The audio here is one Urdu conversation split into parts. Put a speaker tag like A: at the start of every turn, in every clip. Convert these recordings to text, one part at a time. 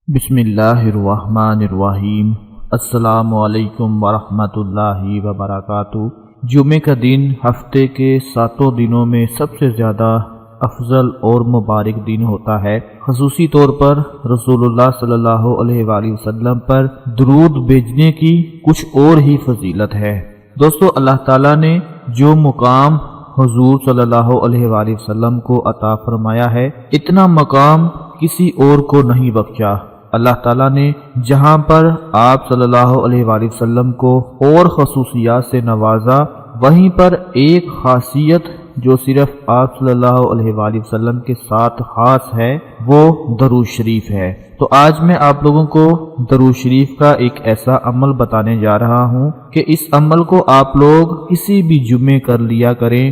A: بسم اللہ الرحمن الرحیم۔ السلام علیکم ورحمۃ اللہ وبرکاتہ۔ جمعے کا دن ہفتے کے 7 دنوں میں سب سے زیادہ افضل اور مبارک دن ہوتا ہے۔ خصوصی طور پر رسول اللہ صلی اللہ علیہ وآلہ وسلم پر درود بھیجنے کی کچھ اور ہی فضیلت ہے۔ دوستو، اللہ تعالیٰ نے جو مقام حضور صلی اللہ علیہ وآلہ وسلم کو عطا فرمایا ہے، اتنا مقام کسی اور کو نہیں بخشا۔ اللہ تعالیٰ نے جہاں پر آپ صلی اللہ علیہ وآلہ وسلم کو اور خصوصیات سے نوازا، وہیں پر ایک خاصیت جو صرف آپ صلی اللہ علیہ وآلہ وسلم کے ساتھ خاص ہے، وہ درود شریف ہے۔ تو آج میں آپ لوگوں کو درود شریف کا ایک ایسا عمل بتانے جا رہا ہوں کہ اس عمل کو آپ لوگ کسی بھی جمعے کر لیا کریں۔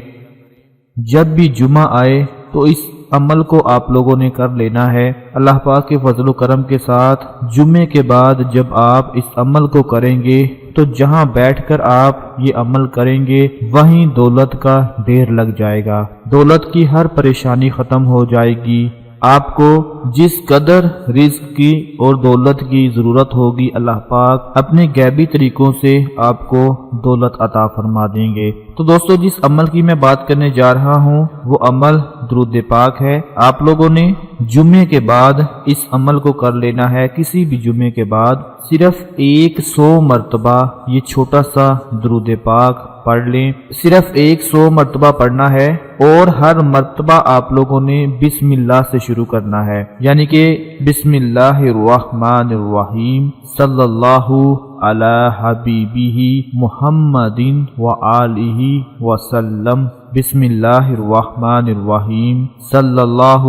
A: جب بھی جمعہ آئے تو اس عمل کو آپ لوگوں نے کر لینا ہے۔ اللہ پاک کے فضل و کرم کے ساتھ جمعے کے بعد جب آپ اس عمل کو کریں گے تو جہاں بیٹھ کر آپ یہ عمل کریں گے وہیں دولت کا ڈھیر لگ جائے گا۔ دولت کی ہر پریشانی ختم ہو جائے گی۔ آپ کو جس قدر رزق کی اور دولت کی ضرورت ہوگی، اللہ پاک اپنے غیبی طریقوں سے آپ کو دولت عطا فرما دیں گے۔ تو دوستو، جس عمل کی میں بات کرنے جا رہا ہوں وہ عمل درود پاک ہے۔ آپ لوگوں نے جمعے کے بعد اس عمل کو کر لینا ہے۔ کسی بھی جمعے کے بعد صرف 100 مرتبہ یہ چھوٹا سا درود پاک پڑھ لیں۔ صرف 100 مرتبہ پڑھنا ہے اور ہر مرتبہ آپ لوگوں نے بسم اللہ سے شروع کرنا ہے، یعنی کہ بسم اللہ الرحمن الرحیم صلی اللہ علی حبیبہ محمد وآلہ وسلم۔ بسم اللہ الرحمن الرحیم صلی اللہ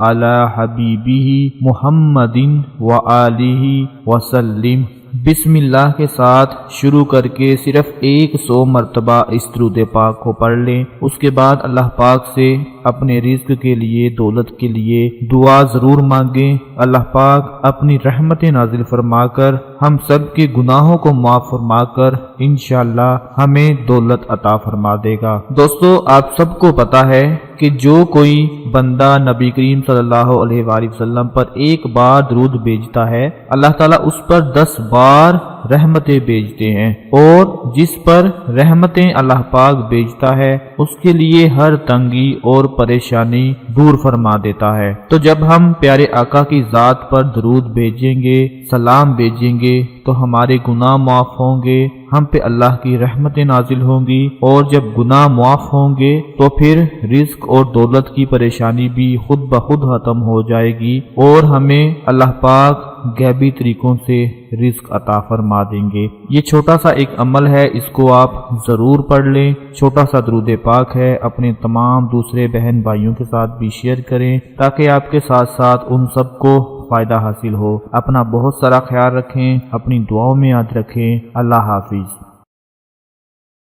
A: علی حبیبہ محمد وآلہ وسلم۔ بسم اللہ کے ساتھ شروع کر کے صرف 100 مرتبہ اس درود پاک کو پڑھ لیں۔ اس کے بعد اللہ پاک سے اپنے رزق کے لیے، دولت کے لیے دعا ضرور مانگیں۔ اللہ پاک اپنی رحمت نازل فرما کر ہم سب کے گناہوں کو معاف فرما کر انشاءاللہ ہمیں دولت عطا فرما دے گا۔ دوستو، آپ سب کو پتا ہے کہ جو کوئی بندہ نبی کریم صلی اللہ علیہ وآلہ وسلم پر ایک بار درود بھیجتا ہے، اللہ تعالیٰ اس پر 10 بار رحمتیں بھیجتے ہیں، اور جس پر رحمتیں اللہ پاک بھیجتا ہے اس کے لیے ہر تنگی اور پریشانی دور فرما دیتا ہے۔ تو جب ہم پیارے آقا کی ذات پر درود بھیجیں گے، سلام بھیجیں گے، تو ہمارے گناہ معاف ہوں گے، ہم پہ اللہ کی رحمتیں نازل ہوں گی، اور جب گناہ معاف ہوں گے تو پھر رزق اور دولت کی پریشانی بھی خود بخود ختم ہو جائے گی، اور ہمیں اللہ پاک غیبی طریقوں سے رزق عطا فرما دیں گے۔ یہ چھوٹا سا ایک عمل ہے، اس کو آپ ضرور پڑھ لیں۔ چھوٹا سا درود پاک ہے، اپنے تمام دوسرے بہن بھائیوں کے ساتھ بھی شیئر کریں تاکہ آپ کے ساتھ ساتھ ان سب کو فائدہ حاصل ہو۔ اپنا بہت سارا خیال رکھیں، اپنی دعاؤں میں یاد رکھیں۔ اللہ حافظ۔